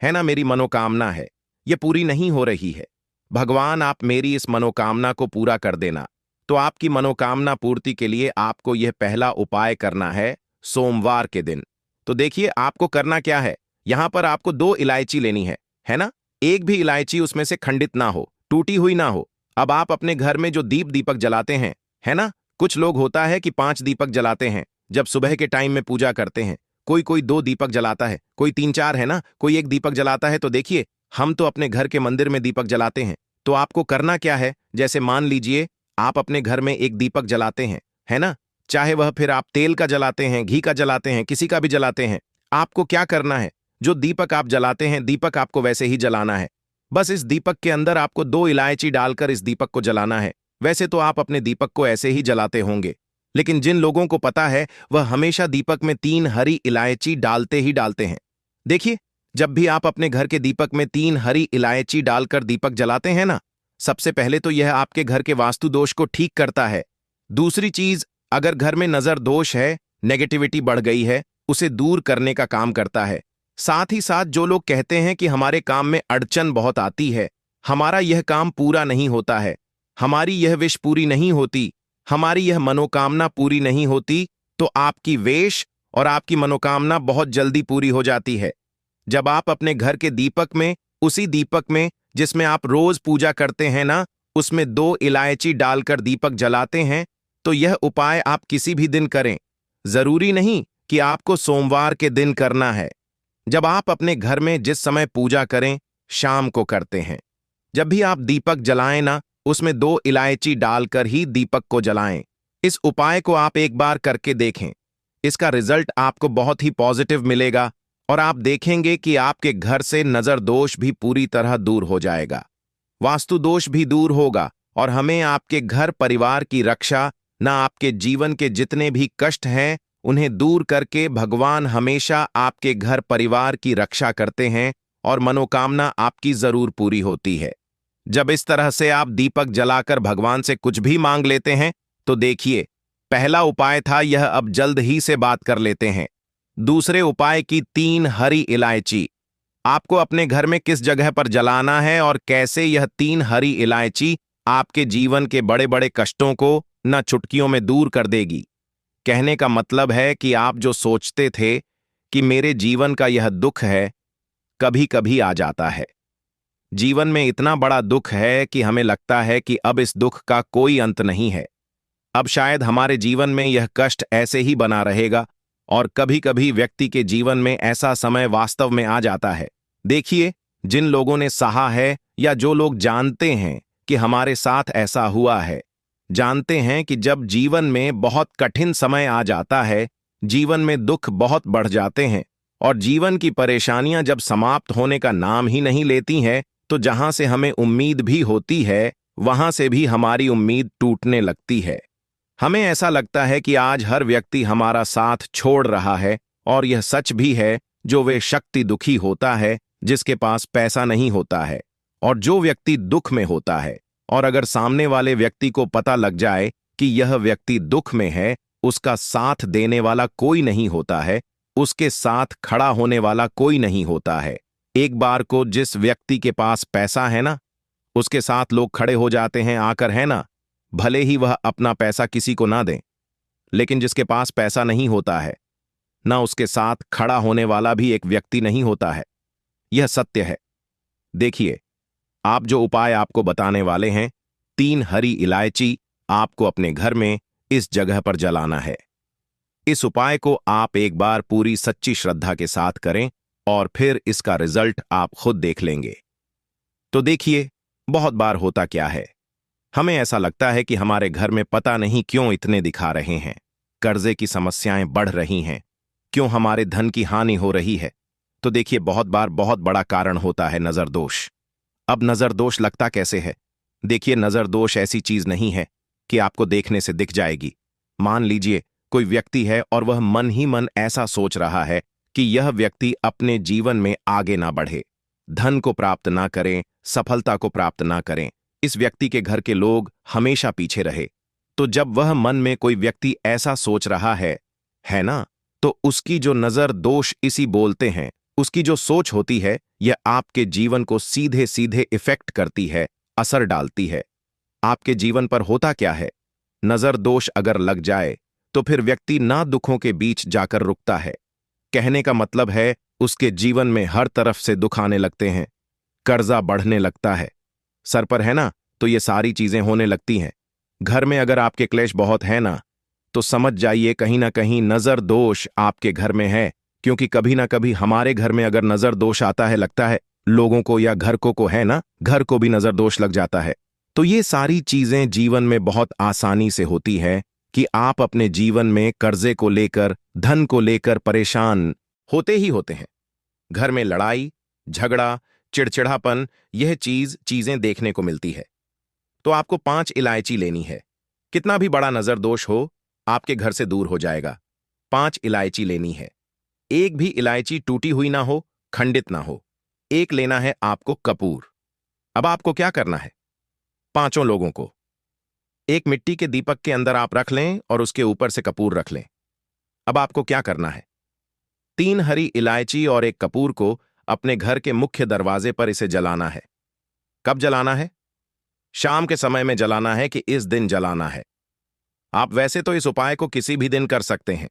है ना, मेरी मनोकामना है, ये पूरी नहीं हो रही है, भगवान आप मेरी इस मनोकामना को पूरा कर देना। तो आपकी मनोकामना पूर्ति के लिए आपको यह पहला उपाय करना है सोमवार के दिन। तो देखिए आपको करना क्या है। यहां पर आपको 2 इलायची लेनी है ना। एक भी इलायची उसमें से खंडित ना हो, टूटी हुई ना हो। अब आप अपने घर में जो दीपक जलाते हैं, है ना, कुछ लोग होता है कि 5 दीपक जलाते हैं जब सुबह के टाइम में पूजा करते हैं। कोई कोई 2 दीपक जलाता है, कोई 3-4, है ना, कोई 1 दीपक जलाता है। तो देखिए हम तो अपने घर के मंदिर में दीपक जलाते हैं। तो आपको करना क्या है, जैसे मान लीजिए आप अपने घर में एक दीपक जलाते हैं, है ना, चाहे वह फिर आप तेल का जलाते हैं, घी का जलाते हैं, किसी का भी जलाते हैं। आपको क्या करना है, जो दीपक आप जलाते हैं, दीपक आपको वैसे ही जलाना है। बस इस दीपक के अंदर आपको 2 इलायची डालकर इस दीपक को जलाना है। वैसे तो आप अपने दीपक को ऐसे ही जलाते होंगे, लेकिन जिन लोगों को पता है वह हमेशा दीपक में 3 हरी इलायची डालते ही डालते हैं। देखिए, जब भी आप अपने घर के दीपक में 3 हरी इलायची डालकर दीपक जलाते हैं ना, सबसे पहले तो यह आपके घर के वास्तु दोष को ठीक करता है। दूसरी चीज, अगर घर में नजर दोष है, नेगेटिविटी बढ़ गई है, उसे दूर करने का काम करता है। साथ ही साथ जो लोग कहते हैं कि हमारे काम में अड़चन बहुत आती है, हमारा यह काम पूरा नहीं होता है, हमारी यह विश पूरी नहीं होती, हमारी यह मनोकामना पूरी नहीं होती, तो आपकी वेश और आपकी मनोकामना बहुत जल्दी पूरी हो जाती है। जब आप अपने घर के दीपक में, उसी दीपक में जिसमें आप रोज पूजा करते हैं ना, उसमें 2 इलायची डालकर दीपक जलाते हैं, तो यह उपाय आप किसी भी दिन करें। जरूरी नहीं कि आपको सोमवार के दिन करना है। जब आप अपने घर में जिस समय पूजा करें, शाम को करते हैं, जब भी आप दीपक जलाएं ना, उसमें 2 इलायची डालकर ही दीपक को जलाएं। इस उपाय को आप एक बार करके देखें, इसका रिजल्ट आपको बहुत ही पॉजिटिव मिलेगा और आप देखेंगे कि आपके घर से नजर दोष भी पूरी तरह दूर हो जाएगा, वास्तु दोष भी दूर होगा और हमें आपके घर परिवार की रक्षा, ना आपके जीवन के जितने भी कष्ट हैं उन्हें दूर करके भगवान हमेशा आपके घर परिवार की रक्षा करते हैं और मनोकामना आपकी जरूर पूरी होती है। जब इस तरह से आप दीपक जलाकर भगवान से कुछ भी मांग लेते हैं, तो देखिए, पहला उपाय था यह, अब जल्द ही से बात कर लेते हैं दूसरे उपाय की। 3 हरी इलायची आपको अपने घर में किस जगह पर जलाना है और कैसे यह 3 हरी इलायची आपके जीवन के बड़े बड़े कष्टों को न चुटकियों में दूर कर देगी। कहने का मतलब है कि आप जो सोचते थे कि मेरे जीवन का यह दुख है, कभी कभी आ जाता है। जीवन में इतना बड़ा दुख है कि हमें लगता है कि अब इस दुख का कोई अंत नहीं है, अब शायद हमारे जीवन में यह कष्ट ऐसे ही बना रहेगा। और कभी कभी व्यक्ति के जीवन में ऐसा समय वास्तव में आ जाता है। देखिए, जिन लोगों ने सहा है या जो लोग जानते हैं कि हमारे साथ ऐसा हुआ है, जानते हैं कि जब जीवन में बहुत कठिन समय आ जाता है, जीवन में दुख बहुत बढ़ जाते हैं और जीवन की परेशानियां जब समाप्त होने का नाम ही नहीं लेती हैं, तो जहां से हमें उम्मीद भी होती है, वहां से भी हमारी उम्मीद टूटने लगती है। हमें ऐसा लगता है कि आज हर व्यक्ति हमारा साथ छोड़ रहा है और यह सच भी है। जो वे शक्ति दुखी होता है जिसके पास पैसा नहीं होता है, और जो व्यक्ति दुख में होता है और अगर सामने वाले व्यक्ति को पता लग जाए कि यह व्यक्ति दुख में है, उसका साथ देने वाला कोई नहीं होता है, उसके साथ खड़ा होने वाला कोई नहीं होता है। एक बार को जिस व्यक्ति के पास पैसा है ना, उसके साथ लोग खड़े हो जाते हैं आकर, है ना। भले ही वह अपना पैसा किसी को ना दें, लेकिन जिसके पास पैसा नहीं होता है ना, उसके साथ खड़ा होने वाला भी एक व्यक्ति नहीं होता है। यह सत्य है। देखिए, आप जो उपाय आपको बताने वाले हैं, 3 हरी इलायची आपको अपने घर में इस जगह पर जलाना है। इस उपाय को आप एक बार पूरी सच्ची श्रद्धा के साथ करें और फिर इसका रिजल्ट आप खुद देख लेंगे। तो देखिए, बहुत बार होता क्या है, हमें ऐसा लगता है कि हमारे घर में पता नहीं क्यों इतने दिखा रहे हैं, कर्जे की समस्याएं बढ़ रही हैं, क्यों हमारे धन की हानि हो रही है। तो देखिए, बहुत बार बहुत बड़ा कारण होता है नजर दोष। अब नजर दोष लगता कैसे है? देखिए, नजर दोष ऐसी चीज नहीं है कि आपको देखने से दिख जाएगी। मान लीजिए कोई व्यक्ति है और वह मन ही मन ऐसा सोच रहा है कि यह व्यक्ति अपने जीवन में आगे ना बढ़े, धन को प्राप्त ना करें, सफलता को प्राप्त ना करें, इस व्यक्ति के घर के लोग हमेशा पीछे रहे। तो जब वह मन में कोई व्यक्ति ऐसा सोच रहा है ना, तो उसकी जो नजर दोष इसी बोलते हैं, उसकी जो सोच होती है, यह आपके जीवन को सीधे सीधे इफेक्ट करती है, असर डालती है। आपके जीवन पर होता क्या है, नजर दोष अगर लग जाए तो फिर व्यक्ति ना दुखों के बीच जाकर रुकता है। कहने का मतलब है, उसके जीवन में हर तरफ से दुख आने लगते हैं, कर्जा बढ़ने लगता है, सर पर है ना, तो ये सारी चीजें होने लगती हैं। घर में अगर आपके क्लेश बहुत है ना, तो समझ जाइए कहीं ना कहीं नजर दोष आपके घर में है। क्योंकि कभी ना कभी हमारे घर में अगर नजर दोष आता है, लगता है लोगों को या घर को है ना, घर को भी नजर दोष लग जाता है। तो ये सारी चीजें जीवन में बहुत आसानी से होती है कि आप अपने जीवन में कर्जे को लेकर, धन को लेकर परेशान होते ही होते हैं। घर में लड़ाई झगड़ा, चिड़चिड़ापन, यह चीजें देखने को मिलती है। तो आपको 5 इलायची लेनी है। कितना भी बड़ा नजर दोष हो, आपके घर से दूर हो जाएगा। 5 इलायची लेनी है। एक भी इलायची टूटी हुई ना हो, खंडित ना हो। एक लेना है आपको कपूर। अब आपको क्या करना है, 5 लोगों को एक मिट्टी के दीपक के अंदर आप रख लें और उसके ऊपर से कपूर रख लें। अब आपको क्या करना है, 3 हरी इलायची और एक कपूर को अपने घर के मुख्य दरवाजे पर इसे जलाना है। कब जलाना है? शाम के समय में जलाना है कि इस दिन जलाना है। आप वैसे तो इस उपाय को किसी भी दिन कर सकते हैं।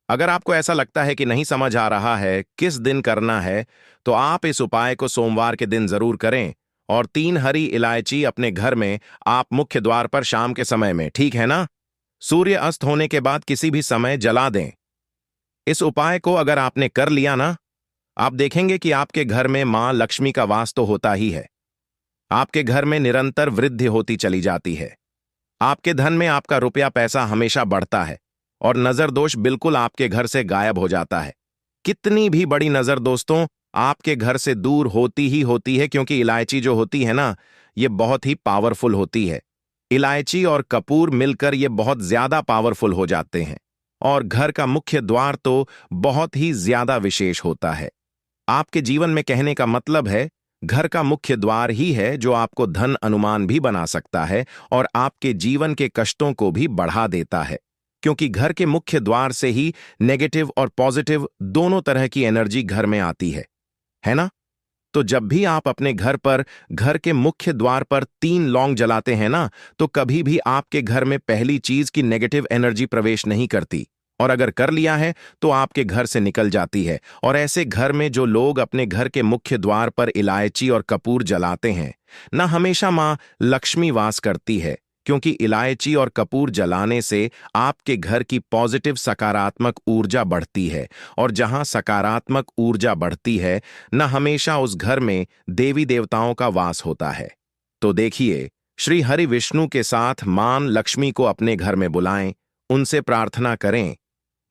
अगर आपको ऐसा लगता है कि नहीं समझ आ रहा है किस दिन करना है, तो आप इस उपाय को सोमवार के दिन जरूर करें और 3 हरी इलायची अपने घर में आप मुख्य द्वार पर शाम के समय में, ठीक है ना, सूर्य अस्त होने के बाद किसी भी समय जला दें। इस उपाय को अगर आपने कर लिया ना, आप देखेंगे कि आपके घर में मां लक्ष्मी का वास तो होता ही है। आपके घर में निरंतर वृद्धि होती चली जाती है। आपके धन में आपका रुपया पैसा हमेशा बढ़ता है और नजर दोष बिल्कुल आपके घर से गायब हो जाता है। कितनी भी बड़ी नजर दोस्तों आपके घर से दूर होती ही होती है, क्योंकि इलायची जो होती है ना, ये बहुत ही पावरफुल होती है। इलायची और कपूर मिलकर ये बहुत ज्यादा पावरफुल हो जाते हैं और घर का मुख्य द्वार तो बहुत ही ज्यादा विशेष होता है। आपके जीवन में कहने का मतलब है, घर का मुख्य द्वार ही है जो आपको धन अनुमान भी बना सकता है और आपके जीवन के कष्टों को भी बढ़ा देता है। क्योंकि घर के मुख्य द्वार से ही नेगेटिव और पॉजिटिव दोनों तरह की एनर्जी घर में आती है ना। तो जब भी आप अपने घर पर, घर के मुख्य द्वार पर 3 लौंग जलाते हैं ना, तो कभी भी आपके घर में पहली चीज की नेगेटिव एनर्जी प्रवेश नहीं करती, और अगर कर लिया है तो आपके घर से निकल जाती है। और ऐसे घर में जो लोग अपने घर के मुख्य द्वार पर इलायची और कपूर जलाते हैं ना, हमेशा मां लक्ष्मी वास करती है। क्योंकि इलायची और कपूर जलाने से आपके घर की पॉजिटिव सकारात्मक ऊर्जा बढ़ती है, और जहां सकारात्मक ऊर्जा बढ़ती है न, हमेशा उस घर में देवी देवताओं का वास होता है। तो देखिए, श्री हरि विष्णु के साथ मां लक्ष्मी को अपने घर में बुलाएं, उनसे प्रार्थना करें,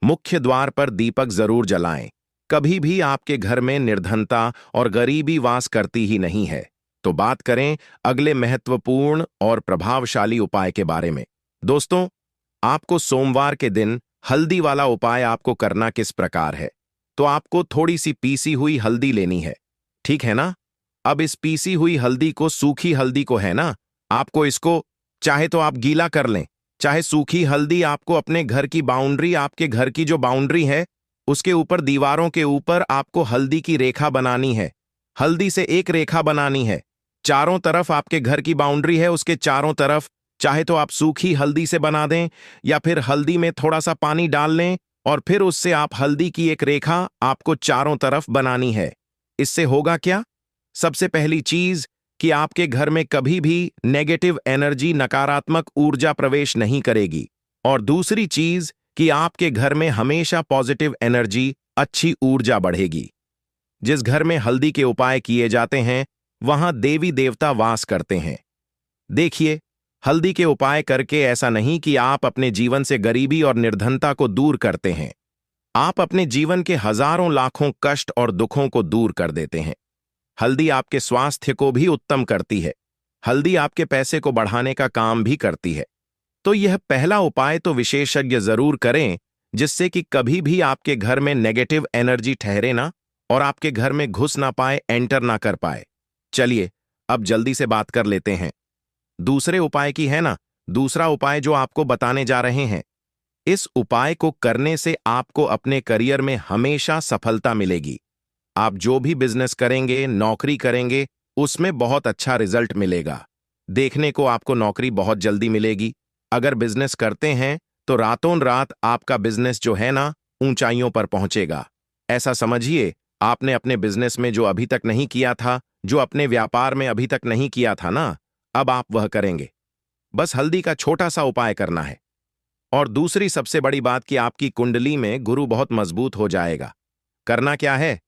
मुख्य द्वार पर दीपक जरूर जलाएं। कभी भी आपके घर में निर्धनता और गरीबी वास करती ही नहीं है। तो बात करें अगले महत्वपूर्ण और प्रभावशाली उपाय के बारे में। दोस्तों, आपको सोमवार के दिन हल्दी वाला उपाय आपको करना किस प्रकार है, तो आपको थोड़ी सी पीसी हुई हल्दी लेनी है, ठीक है ना। अब इस पीसी हुई हल्दी को, सूखी हल्दी को है ना, आपको इसको चाहे तो आप गीला कर लें, चाहे सूखी हल्दी आपको अपने घर की बाउंड्री, आपके घर की जो बाउंड्री है उसके ऊपर, दीवारों के ऊपर आपको हल्दी की रेखा बनानी है। हल्दी से एक रेखा बनानी है। चारों तरफ आपके घर की बाउंड्री है, उसके चारों तरफ चाहे तो आप सूखी हल्दी से बना दें या फिर हल्दी में थोड़ा सा पानी डाल लें और फिर उससे आप हल्दी की एक रेखा आपको चारों तरफ बनानी है। इससे होगा क्या? सबसे पहली चीज कि आपके घर में कभी भी नेगेटिव एनर्जी, नकारात्मक ऊर्जा प्रवेश नहीं करेगी। और दूसरी चीज कि आपके घर में हमेशा पॉजिटिव एनर्जी, अच्छी ऊर्जा बढ़ेगी। जिस घर में हल्दी के उपाय किए जाते हैं वहां देवी देवता वास करते हैं। देखिए, हल्दी के उपाय करके ऐसा नहीं कि आप अपने जीवन से गरीबी और निर्धनता को दूर करते हैं, आप अपने जीवन के हजारों लाखों कष्ट और दुखों को दूर कर देते हैं। हल्दी आपके स्वास्थ्य को भी उत्तम करती है। हल्दी आपके पैसे को बढ़ाने का काम भी करती है। तो यह पहला उपाय तो विशेषज्ञ जरूर करें, जिससे कि कभी भी आपके घर में नेगेटिव एनर्जी ठहरे ना और आपके घर में घुस ना पाए, एंटर ना कर पाए। चलिए अब जल्दी से बात कर लेते हैं दूसरे उपाय की, है ना। दूसरा उपाय जो आपको बताने जा रहे हैं, इस उपाय को करने से आपको अपने करियर में हमेशा सफलता मिलेगी। आप जो भी बिजनेस करेंगे, नौकरी करेंगे, उसमें बहुत अच्छा रिजल्ट मिलेगा। देखने को आपको नौकरी बहुत जल्दी मिलेगी। अगर बिजनेस करते हैं तो रातों रात आपका बिजनेस जो है ना ऊंचाइयों पर पहुंचेगा। ऐसा समझिए, आपने अपने बिजनेस में जो अभी तक नहीं किया था, जो अपने व्यापार में अभी तक नहीं किया था ना, अब आप वह करेंगे। बस हल्दी का छोटा सा उपाय करना है। और दूसरी सबसे बड़ी बात कि आपकी कुंडली में गुरु बहुत मजबूत हो जाएगा। करना क्या है?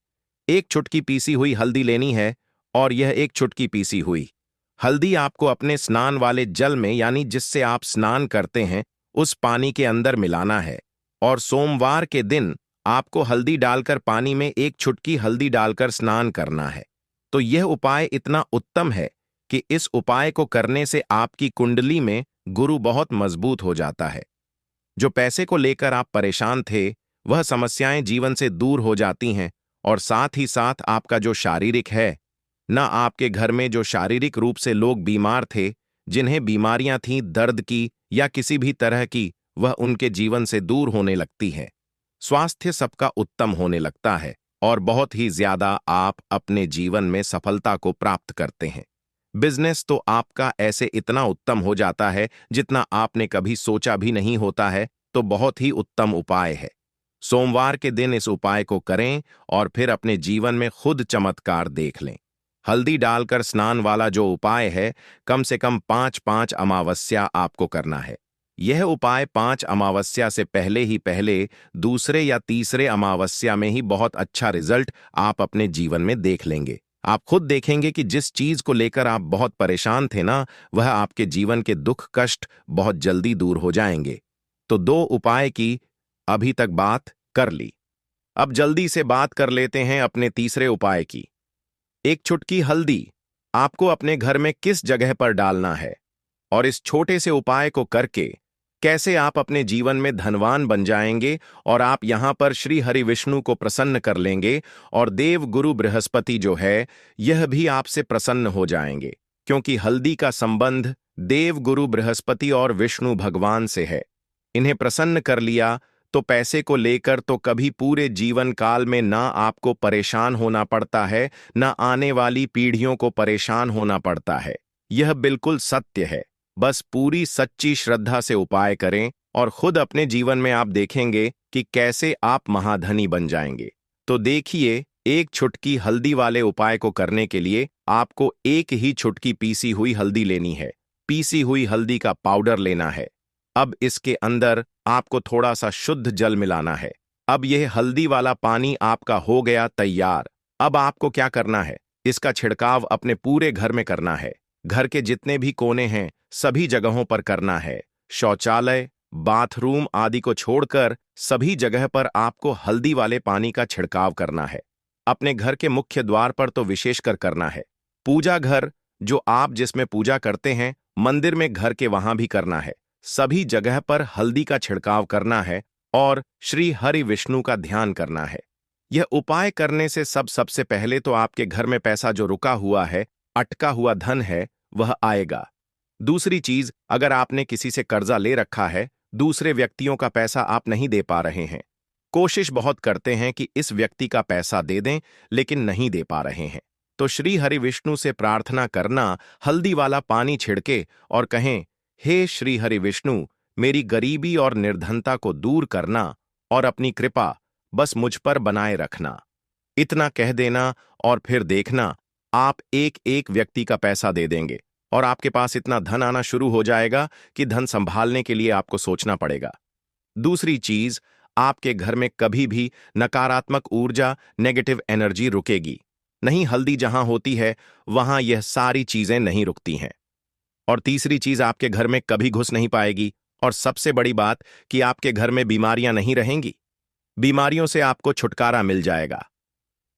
एक चुटकी पीसी हुई हल्दी लेनी है और यह एक चुटकी पीसी हुई हल्दी आपको अपने स्नान वाले जल में, यानी जिससे आप स्नान करते हैं, उस पानी के अंदर मिलाना है। और सोमवार के दिन आपको हल्दी डालकर पानी में एक चुटकी हल्दी डालकर स्नान करना है। तो यह उपाय इतना उत्तम है कि इस उपाय को करने से आपकी कुंडली में गुरु बहुत मजबूत हो जाता है। जो पैसे को लेकर आप परेशान थे, वह समस्याएं जीवन से दूर हो जाती हैं। और साथ ही साथ आपका जो शारीरिक है ना, आपके घर में जो शारीरिक रूप से लोग बीमार थे, जिन्हें बीमारियां थीं दर्द की या किसी भी तरह की, वह उनके जीवन से दूर होने लगती है। स्वास्थ्य सबका उत्तम होने लगता है और बहुत ही ज्यादा आप अपने जीवन में सफलता को प्राप्त करते हैं। बिजनेस तो आपका ऐसे इतना उत्तम हो जाता है जितना आपने कभी सोचा भी नहीं होता है। तो बहुत ही उत्तम उपाय है। सोमवार के दिन इस उपाय को करें और फिर अपने जीवन में खुद चमत्कार देख लें। हल्दी डालकर स्नान वाला जो उपाय है, कम से कम 5-5 अमावस्या आपको करना है। यह उपाय 5 अमावस्या से पहले ही पहले दूसरे या तीसरे अमावस्या में ही बहुत अच्छा रिजल्ट आप अपने जीवन में देख लेंगे। आप खुद देखेंगे कि जिस चीज को लेकर आप बहुत परेशान थे ना, वह आपके जीवन के दुख कष्ट बहुत जल्दी दूर हो जाएंगे। तो 2 उपाय की अभी तक बात कर ली। अब जल्दी से बात कर लेते हैं अपने तीसरे उपाय की। एक चुटकी हल्दी आपको अपने घर में किस जगह पर डालना है और इस छोटे से उपाय को करके कैसे आप अपने जीवन में धनवान बन जाएंगे और आप यहां पर श्री हरि विष्णु को प्रसन्न कर लेंगे और देव गुरु बृहस्पति जो है यह भी आपसे प्रसन्न हो जाएंगे, क्योंकि हल्दी का संबंध देव गुरु बृहस्पति और विष्णु भगवान से है। इन्हें प्रसन्न कर लिया तो पैसे को लेकर तो कभी पूरे जीवन काल में ना आपको परेशान होना पड़ता है, ना आने वाली पीढ़ियों को परेशान होना पड़ता है। यह बिल्कुल सत्य है। बस पूरी सच्ची श्रद्धा से उपाय करें और खुद अपने जीवन में आप देखेंगे कि कैसे आप महाधनी बन जाएंगे। तो देखिए, एक चुटकी हल्दी वाले उपाय को करने के लिए आपको एक ही चुटकी पीसी हुई हल्दी लेनी है। पीसी हुई हल्दी का पाउडर लेना है। अब इसके अंदर आपको थोड़ा सा शुद्ध जल मिलाना है। अब यह हल्दी वाला पानी आपका हो गया तैयार। अब आपको क्या करना है? इसका छिड़काव अपने पूरे घर में करना है। घर के जितने भी कोने हैं सभी जगहों पर करना है। शौचालय, बाथरूम आदि को छोड़कर सभी जगह पर आपको हल्दी वाले पानी का छिड़काव करना है। अपने घर के मुख्य द्वार पर तो विशेषकर करना है। पूजा घर जो आप जिसमें पूजा करते हैं, मंदिर में, घर के वहां भी करना है। सभी जगह पर हल्दी का छिड़काव करना है और श्री हरि विष्णु का ध्यान करना है। यह उपाय करने से सबसे पहले तो आपके घर में पैसा जो रुका हुआ है, अटका हुआ धन है, वह आएगा। दूसरी चीज, अगर आपने किसी से कर्जा ले रखा है, दूसरे व्यक्तियों का पैसा आप नहीं दे पा रहे हैं, कोशिश बहुत करते हैं कि इस व्यक्ति का पैसा दे दें, लेकिन नहीं दे पा रहे हैं, तो श्री हरि विष्णु से प्रार्थना करना, हल्दी वाला पानी छिड़के और कहें, हे श्री हरि विष्णु, मेरी गरीबी और निर्धनता को दूर करना और अपनी कृपा बस मुझ पर बनाए रखना। इतना कह देना और फिर देखना, आप एक एक व्यक्ति का पैसा दे देंगे और आपके पास इतना धन आना शुरू हो जाएगा कि धन संभालने के लिए आपको सोचना पड़ेगा। दूसरी चीज, आपके घर में कभी भी नकारात्मक ऊर्जा, नेगेटिव एनर्जी रुकेगी नहीं। हल्दी जहां होती है वहां यह सारी चीजें नहीं रुकती हैं। और तीसरी चीज, आपके घर में कभी घुस नहीं पाएगी। और सबसे बड़ी बात कि आपके घर में बीमारियां नहीं रहेंगी। बीमारियों से आपको छुटकारा मिल जाएगा।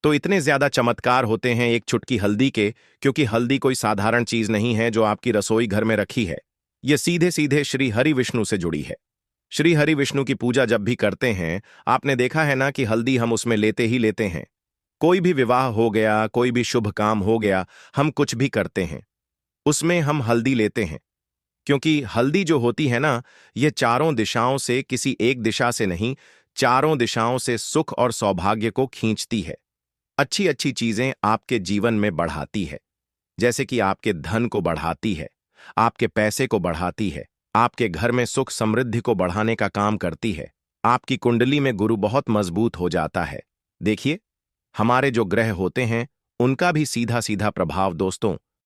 तो इतने ज्यादा चमत्कार होते हैं एक चुटकी हल्दी के, क्योंकि हल्दी कोई साधारण चीज नहीं है जो आपकी रसोई घर में रखी है। यह सीधे सीधे श्री हरि विष्णु से जुड़ी है। श्री हरि विष्णु की पूजा जब भी करते हैं, आपने देखा है ना कि हल्दी हम उसमें लेते ही लेते हैं। कोई भी विवाह हो गया, कोई भी शुभ काम हो गया, हम कुछ भी करते हैं उसमें हम हल्दी लेते हैं। क्योंकि हल्दी जो होती है ना, यह चारों दिशाओं से, किसी एक दिशा से नहीं, चारों दिशाओं से सुख और सौभाग्य को खींचती है। अच्छी अच्छी चीजें आपके जीवन में बढ़ाती है। जैसे कि आपके धन को बढ़ाती है, आपके पैसे को बढ़ाती है, आपके घर में सुख समृद्धि को बढ़ाने का काम करती है। आपकी कुंडली में गुरु बहुत मजबूत हो जाता है। देखिए, हमारे जो ग्रह होते हैं उनका भी सीधा सीधा प्रभाव दोस्तों